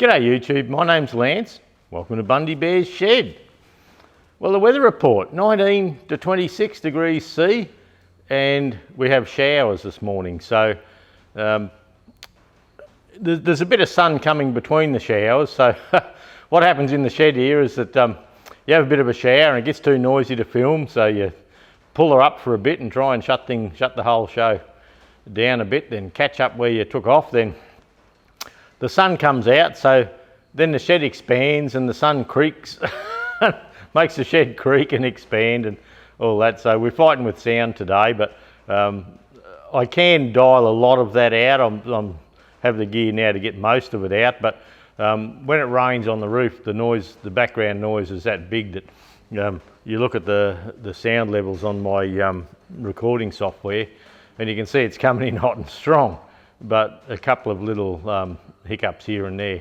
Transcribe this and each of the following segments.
G'day YouTube, my name's Lance. Welcome to Bundy Bear's Shed. Well, the weather report, 19 to 26 degrees C, and we have showers this morning. So there's a bit of sun coming between the showers. So what happens in the shed here is that you have a bit of a shower and it gets too noisy to film. So you pull her up for a bit and try and shut the whole show down a bit, then catch up where you took off. Then the sun comes out, so then the shed expands and the sun creaks, makes the shed creak and expand and all that. So we're fighting with sound today, but I can dial a lot of that out. I'm have the gear now to get most of it out, but when it rains on the roof, the background noise is that big that you look at the sound levels on my recording software and you can see it's coming in hot and strong, but a couple of little hiccups here and there,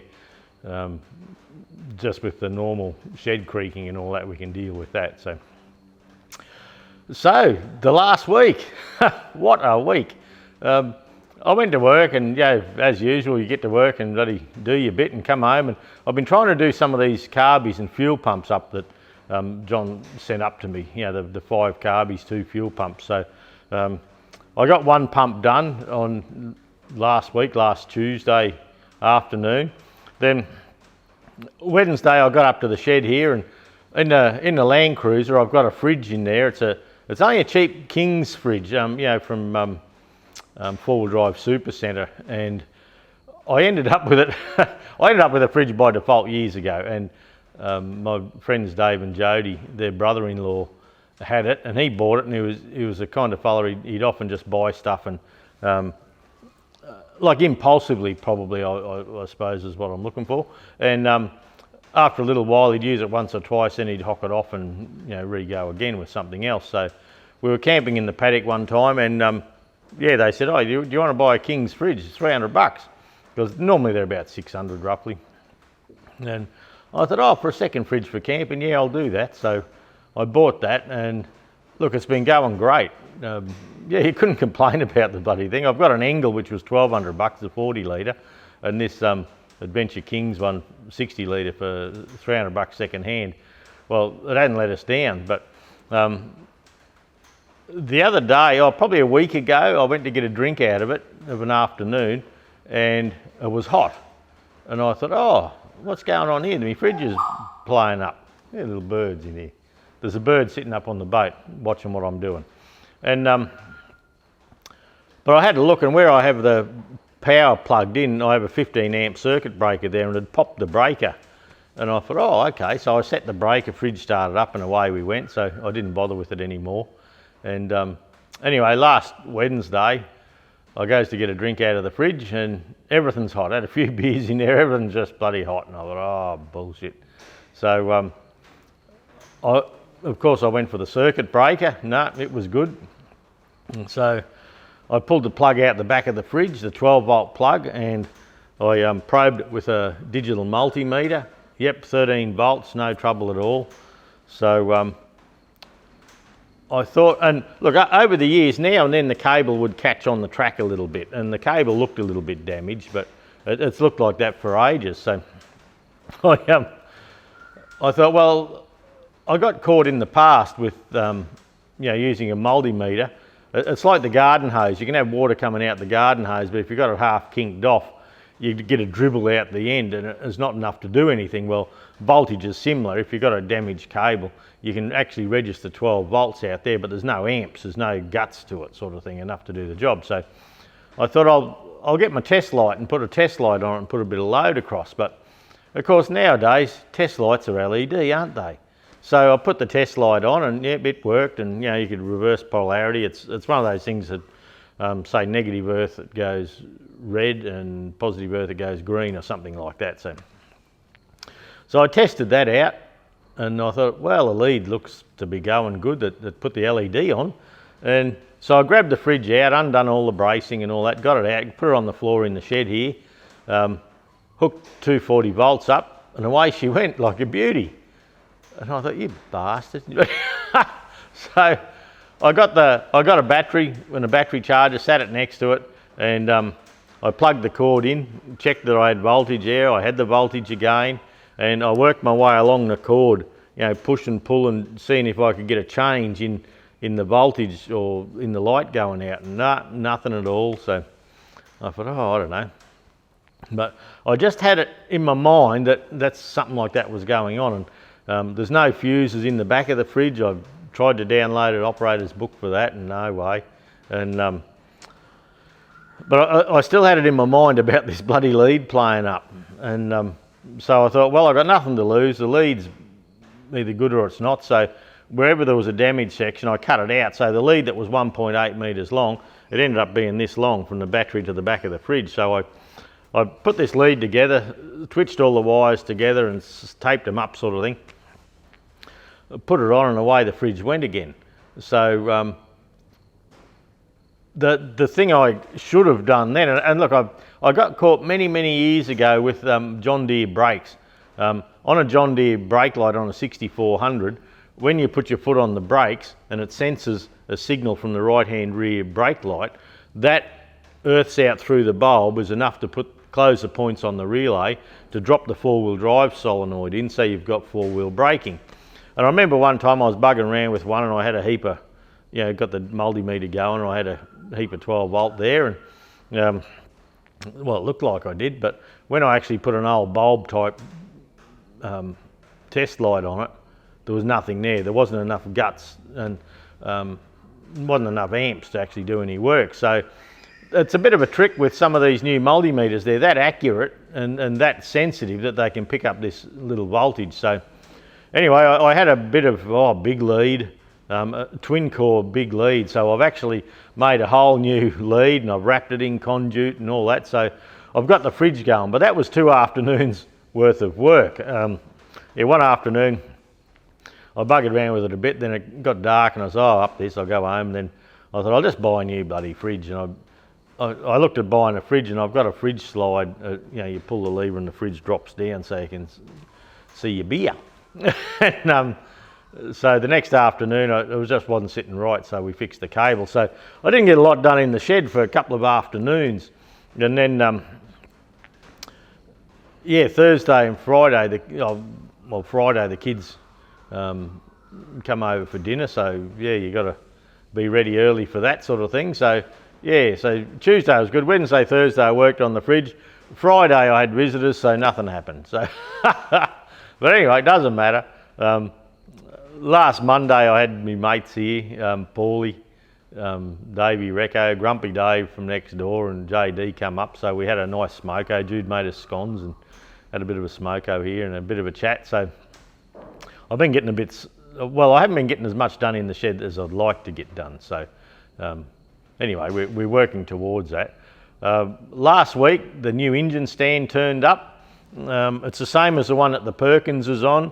just with the normal shed creaking and all that, we can deal with that. So the last week, what a week. I went to work and as usual, you get to work and bloody do your bit and come home, and I've been trying to do some of these carbies and fuel pumps up that John sent up to me, the 5 carbies, 2 fuel pumps. So I got one pump done on last Tuesday afternoon. Then Wednesday I got up to the shed here, and in the Land Cruiser I've got a fridge in there. It's only a cheap King's fridge, from Four-Wheel Drive Super Centre, and I ended up with it. I ended up with a fridge by default years ago, and my friends Dave and Jody, their brother-in-law, had it, and he bought it, and he was the kind of fella he'd often just buy stuff and like impulsively, probably, I suppose is what I'm looking for. And after a little while he'd use it once or twice, then he'd hock it off and re-go again with something else. So we were camping in the paddock one time, and they said, "Oh, do you want to buy a King's fridge? It's $300, because normally they're about 600 roughly." And I thought, "Oh, for a second fridge for camping, yeah, I'll do that." So I bought that, and look, it's been going great. You couldn't complain about the bloody thing. I've got an Engel which was $1,200, a 40 litre, and this Adventure Kings one, 60 litre for $300 second hand. Well, it hadn't let us down, but the other day, probably a week ago, I went to get a drink out of it of an afternoon, and it was hot. And I thought, "Oh, what's going on here? My fridge is playing up." There are little birds in here. There's a bird sitting up on the boat watching what I'm doing. And but I had to look, and where I have the power plugged in, I have a 15 amp circuit breaker there, and it popped the breaker. And I thought, "Oh, okay." So I set the breaker, fridge started up, and away we went. So I didn't bother with it anymore. And anyway, last Wednesday, I goes to get a drink out of the fridge, and everything's hot. I had a few beers in there, everything's just bloody hot. And I thought, "Oh, bullshit." So of course I went for the circuit breaker. No, it was good. And so I pulled the plug out the back of the fridge, the 12 volt plug, and I probed it with a digital multimeter. Yep, 13 volts, no trouble at all. So I thought, and look, over the years, now and then the cable would catch on the track a little bit, and the cable looked a little bit damaged, but it's looked like that for ages. So I thought, well, I got caught in the past with using a multimeter. It's like the garden hose. You can have water coming out the garden hose, but if you've got it half kinked off, you get a dribble out the end, and it's not enough to do anything. Well, voltage is similar. If you've got a damaged cable, you can actually register 12 volts out there, but there's no amps, there's no guts to it, sort of thing, enough to do the job. So I thought I'll get my test light and put a test light on it and put a bit of load across. But of course nowadays test lights are LED, aren't they? So I put the test light on, and it worked, and you could reverse polarity. It's one of those things that say negative earth, it goes red, and positive earth, it goes green, or something like that. So I tested that out, and I thought, well, the lead looks to be going good, that put the LED on. And so I grabbed the fridge out, undone all the bracing and all that, got it out, put it on the floor in the shed here, hooked 240 volts up, and away she went like a beauty. And I thought, "You bastard." So I got a battery and a battery charger, sat it next to it, and I plugged the cord in, checked that I had voltage there, I had the voltage again, and I worked my way along the cord, you know, push and pull and seeing if I could get a change in the voltage or in the light going out. Nothing at all. So I thought, oh, I don't know. But I just had it in my mind that that's something like that was going on. And there's no fuses in the back of the fridge. I've tried to download an operator's book for that, and no way. And but I still had it in my mind about this bloody lead playing up. And so I thought, well, I've got nothing to lose. The lead's either good or it's not. So wherever there was a damaged section, I cut it out. So the lead that was 1.8 metres long, it ended up being this long from the battery to the back of the fridge. So I put this lead together, twitched all the wires together and taped them up sort of thing. Put it on and away the fridge went again. So the thing I should have done then, and look, I got caught many years ago with John Deere brakes. On a John Deere brake light on a 6400, when you put your foot on the brakes and it senses a signal from the right hand rear brake light, that earths out through the bulb is enough to close the points on the relay to drop the four-wheel drive solenoid in, so you've got four-wheel braking. And I remember one time I was bugging around with one and I had a heap of, you know, got the multimeter going and I had a heap of 12 volt there, and well, it looked like I did, but when I actually put an old bulb type test light on it, there was nothing there. There wasn't enough guts and wasn't enough amps to actually do any work. So it's a bit of a trick with some of these new multimeters. They're that accurate and that sensitive that they can pick up this little voltage. So anyway, I had a bit of big lead, a twin core big lead. So I've actually made a whole new lead and I've wrapped it in conduit and all that. So I've got the fridge going, but that was 2 afternoons worth of work. Yeah, one afternoon I buggered around with it a bit, then it got dark and I was, up this, I'll go home. And then I thought, I'll just buy a new bloody fridge. And I looked at buying a fridge, and I've got a fridge slide, you know, you pull the lever and the fridge drops down so you can see your beer. And so the next afternoon it just wasn't sitting right, so we fixed the cable. So I didn't get a lot done in the shed for a couple of afternoons. And then, yeah, Thursday and Friday, Friday the kids come over for dinner, so yeah, you got to be ready early for that sort of thing. So yeah, so Tuesday was good. Wednesday, Thursday I worked on the fridge. Friday I had visitors, so nothing happened. So, but anyway, it doesn't matter. Last Monday I had my mates here, Paulie, Davey Recco, Grumpy Dave from next door, and JD come up. So we had a nice smoko. Jude made us scones and had a bit of a smoko here and a bit of a chat. So I've been getting I haven't been getting as much done in the shed as I'd like to get done. So anyway, we're working towards that. Last week, the new engine stand turned up. It's the same as the one that the Perkins is on.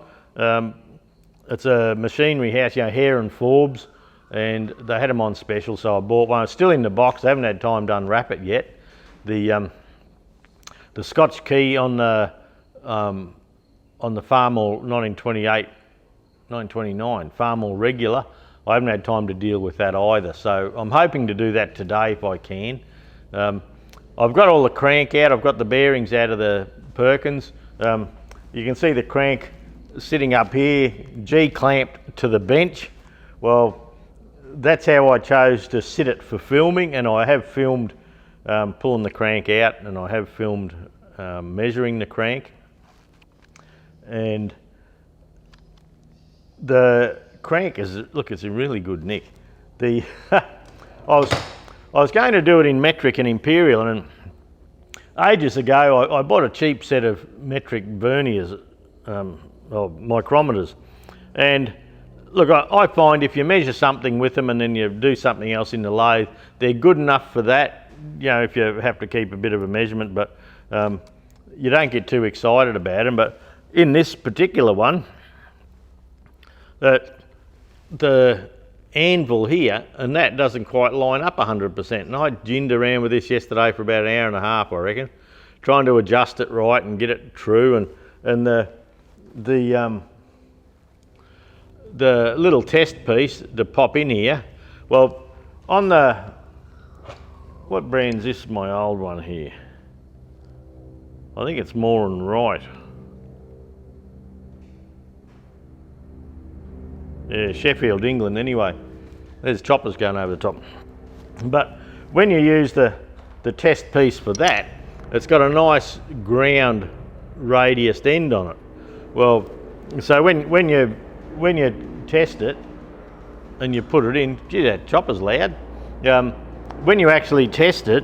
It's a machinery house, you know, Hare and Forbes, and they had them on special, so I bought one. It's still in the box. I haven't had time to unwrap it yet. The Scotch key on the Farmall 1928, 1929 Farmall regular, I haven't had time to deal with that either. So I'm hoping to do that today if I can. I've got all the crank out. I've got the bearings out of the Perkins. You can see the crank sitting up here, G-clamped to the bench. Well, that's how I chose to sit it for filming, and I have filmed pulling the crank out, and I have filmed measuring the crank. And the crank is, look, it's in really good nick. I was going to do it in metric and imperial, and ages ago I bought a cheap set of metric verniers, or micrometers, and look, I find if you measure something with them and then you do something else in the lathe, they're good enough for that, you know, if you have to keep a bit of a measurement, but you don't get too excited about them. But in this particular one, the anvil here and that doesn't quite line up 100%, and I ginned around with this yesterday for about an hour and a half, I reckon, trying to adjust it right and get it true, and the little test piece to pop in here, well, on the, what brand's this? My old one here, I think it's more than right. Yeah, Sheffield, England anyway. There's choppers going over the top. But when you use the test piece for that, it's got a nice ground radius end on it. Well, so when you test it and you put it in, gee, that chopper's loud. When you actually test it,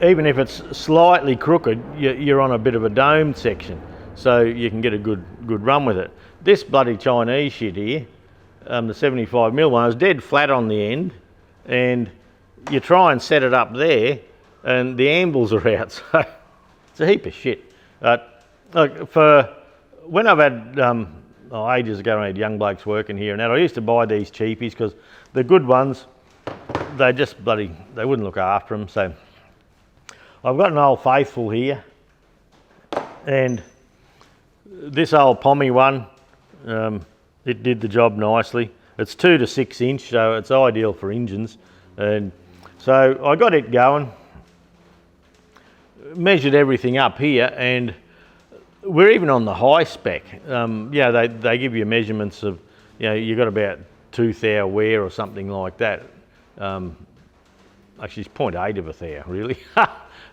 even if it's slightly crooked, you're on a bit of a domed section, so you can get a good run with it. This bloody Chinese shit here, the 75mm one, is dead flat on the end, and you try and set it up there, and the ambles are out, so it's a heap of shit. Look, for when I've had, ages ago I had young blokes working here and that, I used to buy these cheapies because the good ones, they wouldn't look after them. So I've got an Old Faithful here, and this old Pommy one, it did the job nicely. It's 2 to 6 inch, so it's ideal for engines. And so I got it going, measured everything up here, and we're even on the high spec. Yeah, they give you measurements of, you know, you've got about 2 thou wear or something like that. Actually, it's 0.8 of a thou, really.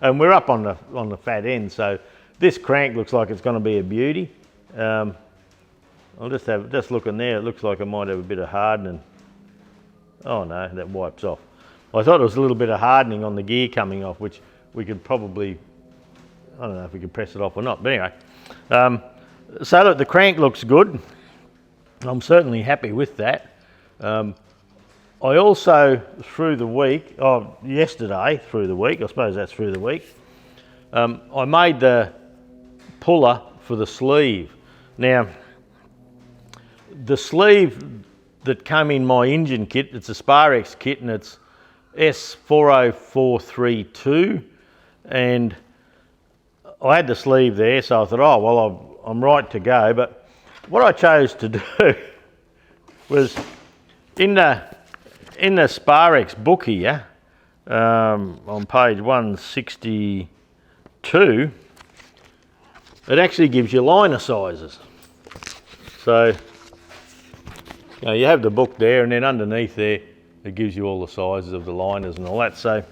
And we're up on the fat end, so this crank looks like it's going to be a beauty. I'll just look in there. It looks like I might have a bit of hardening. Oh no, that wipes off. I thought there was a little bit of hardening on the gear coming off, which we could probably, I don't know if we could press it off or not, but anyway. So look, the crank looks good. I'm certainly happy with that. I also, through the week, yesterday through the week, I suppose that's through the week, I made the puller for the sleeve. Now, the sleeve that came in my engine kit, it's a Sparex kit, and it's S40432, and I had the sleeve there, so I thought, oh well, I'm right to go. But what I chose to do was in the Sparex book here, on page 162, it actually gives you liner sizes. So you have the book there, and then underneath there it gives you all the sizes of the liners and all that. So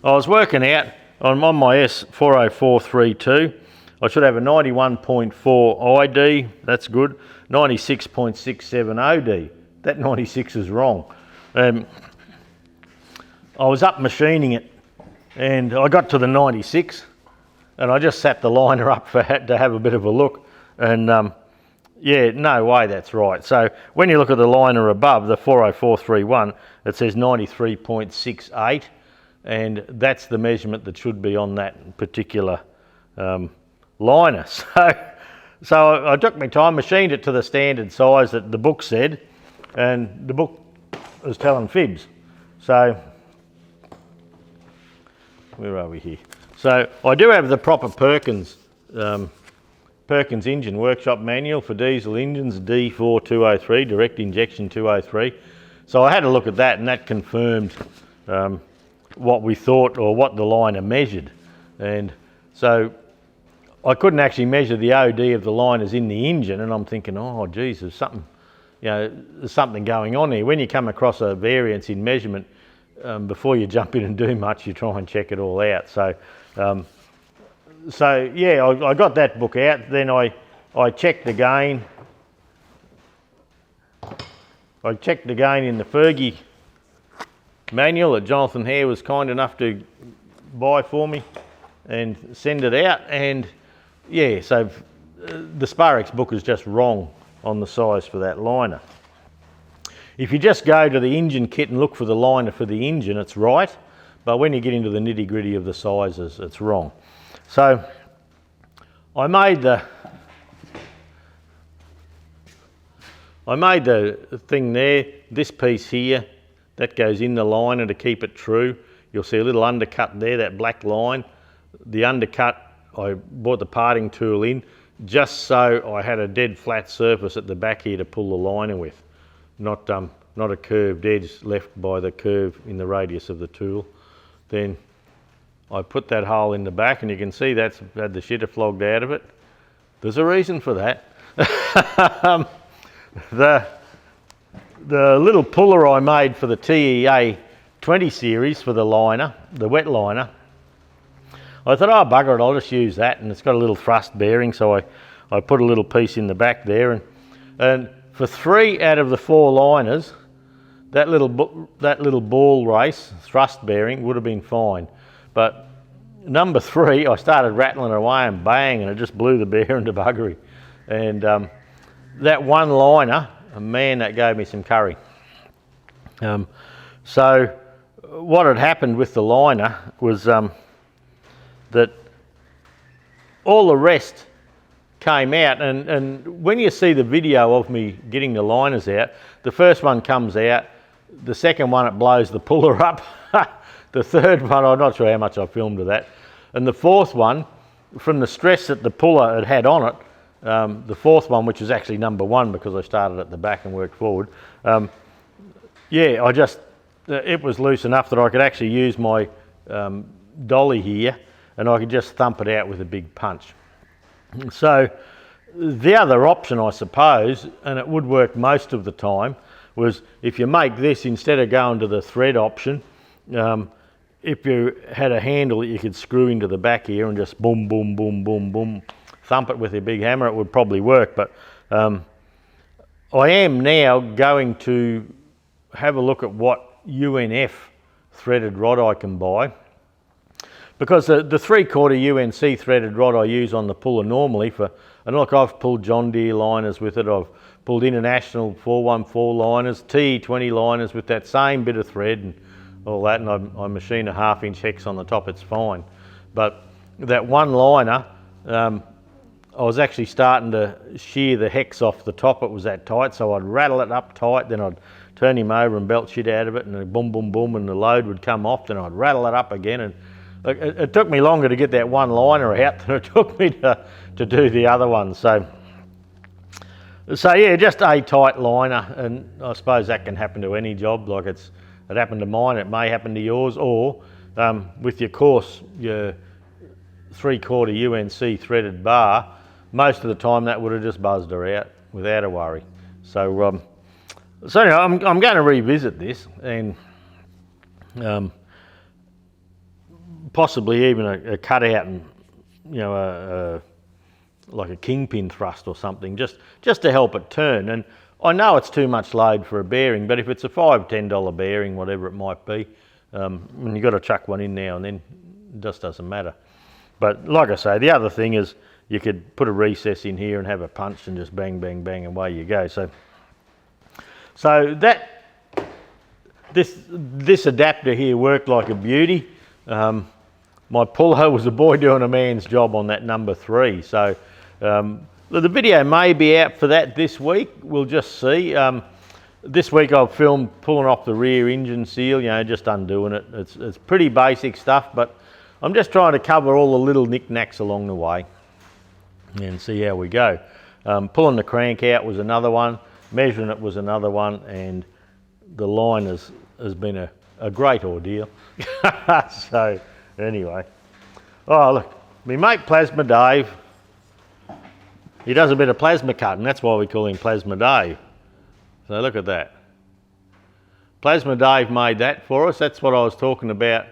I was working out on my S40432, I should have a 91.4 ID, that's good, 96.67 OD. That 96 is wrong. I was up machining it, and I got to the 96, and I just sat the liner up to have a bit of a look, and yeah, no way that's right. So when you look at the liner above, the 40431, it says 93.68, and that's the measurement that should be on that particular liner. So I took my time, machined it to the standard size that the book said, and the book was telling fibs. So where are we here? So I do have the proper Perkins Engine Workshop Manual for diesel engines, D4203, direct injection 203. So I had a look at that, and that confirmed what we thought, or what the liner measured. And so I couldn't actually measure the OD of the liners in the engine, and I'm thinking, oh geez, there's something, there's something going on here. When you come across a variance in measurement, before you jump in and do much, you try and check it all out. So yeah, I got that book out. Then I checked again. I checked again in the Fergie manual that Jonathan Hare was kind enough to buy for me and send it out. And yeah, so the Sparex book is just wrong on the size for that liner. If you just go to the engine kit and look for the liner for the engine, it's right. But when you get into the nitty gritty of the sizes, it's wrong. So I made the thing there, this piece here, that goes in the liner to keep it true. You'll see a little undercut there, that black line. The undercut, I brought the parting tool in just so I had a dead flat surface at the back here to pull the liner with, not a curved edge left by the curve in the radius of the tool. Then I put that hole in the back, and you can see that's had the shitter flogged out of it. There's a reason for that. The little puller I made for the TEA 20 series for the liner, the wet liner, I thought, oh bugger it, I'll just use that, and it's got a little thrust bearing, so I put a little piece in the back there, and for 3 out of the 4 liners, that little ball race thrust bearing would have been fine, but number 3 I started rattling away and bang, and it just blew the bearing to buggery. And that one liner, man, that gave me some curry. So what had happened with the liner was that all the rest came out, and when you see the video of me getting the liners out, the first one comes out, the second one it blows the puller up, the third one, I'm not sure how much I filmed of that, and the fourth one, from the stress that the puller had on it, the fourth one, which is actually number 1 because I started at the back and worked forward, yeah, it was loose enough that I could actually use my dolly here, and I could just thump it out with a big punch. So the other option, I suppose, and it would work most of the time, was if you make this, instead of going to the thread option, if you had a handle that you could screw into the back here and just boom, boom, boom, boom, boom, thump it with a big hammer, it would probably work. But I am now going to have a look at what UNF threaded rod I can buy, because the 3/4 UNC threaded rod I use on the puller normally and look, I've pulled John Deere liners with it, I've pulled International 414 liners, TE20 liners with that same bit of thread and all that, and I machine a 1/2 inch hex on the top, it's fine. But that one liner, I was actually starting to shear the hex off the top, it was that tight, so I'd rattle it up tight, then I'd turn him over and belt shit out of it, and then boom, boom, boom, and the load would come off, then I'd rattle it up again, and it took me longer to get that one liner out than it took me to do the other one. So yeah, just a tight liner, and I suppose that can happen to any job. Like it happened to mine, it may happen to yours, or with your course, your 3/4 UNC threaded bar, most of the time that would have just buzzed her out without a worry. So anyway, I'm going to revisit this, and possibly even a cutout and, you know, like a kingpin thrust or something, just to help it turn. And I know it's too much load for a bearing, but if it's a $5, $10 bearing, whatever it might be, and you've got to chuck one in now and then, it just doesn't matter. But like I say, the other thing is you could put a recess in here and have a punch and just bang, bang, bang, and away you go. So this adapter here worked like a beauty. My puller was a boy doing a man's job on that number 3. So the video may be out for that this week. We'll just see. This week I've filmed pulling off the rear engine seal, you know, just undoing it. It's pretty basic stuff, but I'm just trying to cover all the little knickknacks along the way and see how we go. Pulling the crank out was another one, measuring it was another one, and the line has been a great ordeal. So anyway, oh look, my mate Plasma Dave, he does a bit of plasma cutting, that's why we call him Plasma Dave. So look at that. Plasma Dave made that for us, that's what I was talking about.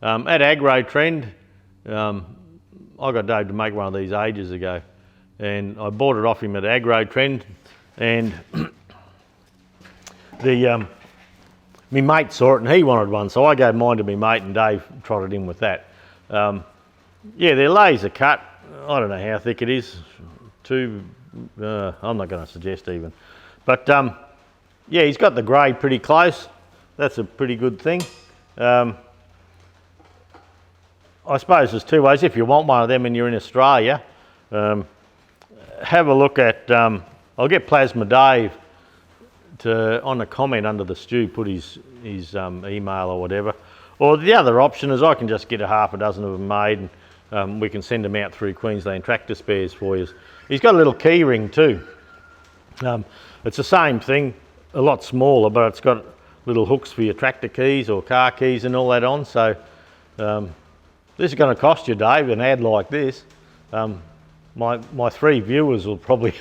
At Agro Trend, I got Dave to make one of these ages ago, and I bought it off him at Agro Trend, and my mate saw it and he wanted one, so I gave mine to my mate and Dave trotted in with that. Yeah, they're laser cut. I don't know how thick it is. I'm not going to suggest even. But yeah, he's got the grade pretty close. That's a pretty good thing. I suppose there's 2 ways. If you want one of them and you're in Australia, have a look at, I'll get Plasma Dave to, on a comment under the stew, put his email or whatever. Or the other option is I can just get a half a dozen of them made, and we can send them out through Queensland Tractor Spares for you. He's got a little key ring too. It's the same thing, a lot smaller, but it's got little hooks for your tractor keys or car keys and all that on. So this is going to cost you, Dave, an ad like this. My 3 viewers will probably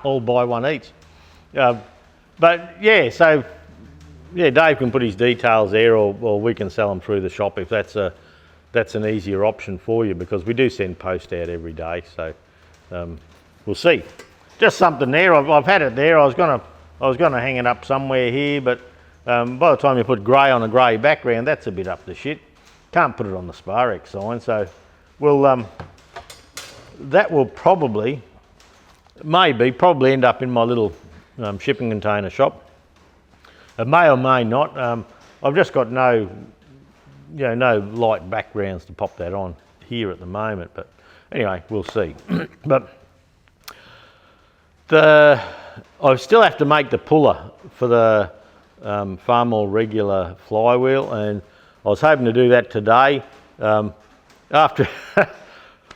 all buy one each. But yeah, so yeah, Dave can put his details there, or we can sell them through the shop if that's an easier option for you, because we do send post out every day. So we'll see. Just something there. I've had it there. I was gonna hang it up somewhere here, but by the time you put grey on a grey background, that's a bit up the shit. Can't put it on the Sparex sign, so we'll that will probably end up in my little shipping container shop. It may or may not. I've just got no light backgrounds to pop that on here at the moment, but anyway, we'll see. But I still have to make the puller for the Far More Regular flywheel, and I was hoping to do that today. After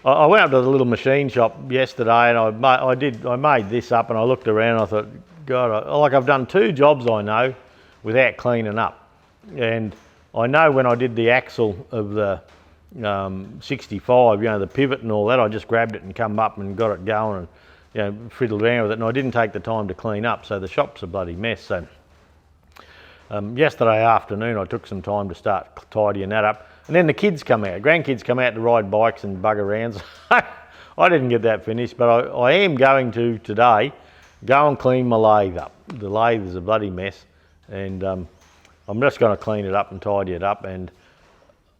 I went up to the little machine shop yesterday, and I made this up, and I looked around and I thought, God, I've done 2 jobs I know without cleaning up. And I know when I did the axle of the 65, the pivot and all that, I just grabbed it and come up and got it going and fiddled around with it, and I didn't take the time to clean up, so the shop's a bloody mess. So yesterday afternoon I took some time to start tidying that up, and then the grandkids come out to ride bikes and bug around. So I didn't get that finished, but I am going to today go and clean my lathe up. The lathe is a bloody mess, and I'm just going to clean it up and tidy it up, and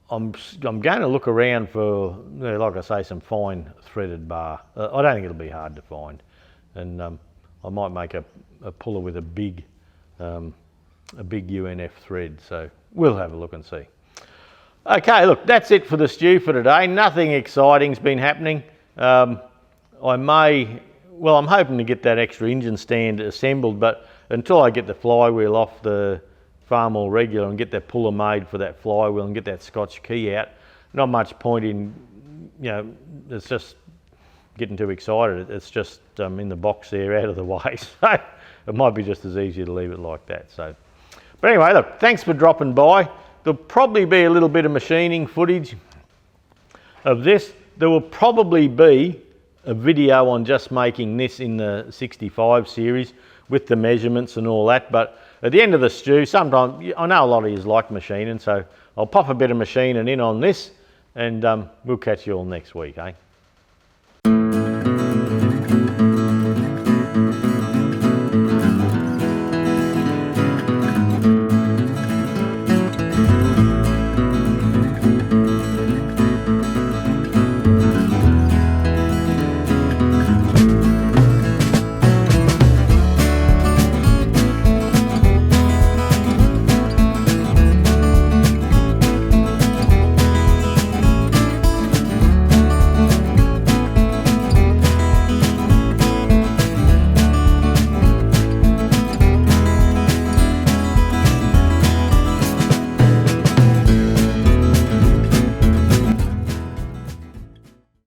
I'm going to look around for, like I say, some fine threaded bar. I don't think it'll be hard to find, and I might make a puller with a big UNF thread, so we'll have a look and see. Okay, look, that's it for the stew for today. Nothing exciting's been happening. I'm hoping to get that extra engine stand assembled, but until I get the flywheel off the Far More Regular and get that puller made for that flywheel and get that Scotch key out, not much point in, it's just getting too excited. It's just in the box there, out of the way. So it might be just as easy to leave it like that. So, but anyway, look, thanks for dropping by. There'll probably be a little bit of machining footage of this. There will probably be a video on just making this in the 65 series with the measurements and all that, but at the end of the stew, sometimes, I know a lot of you like machining, so I'll pop a bit of machining in on this, and we'll catch you all next week, eh?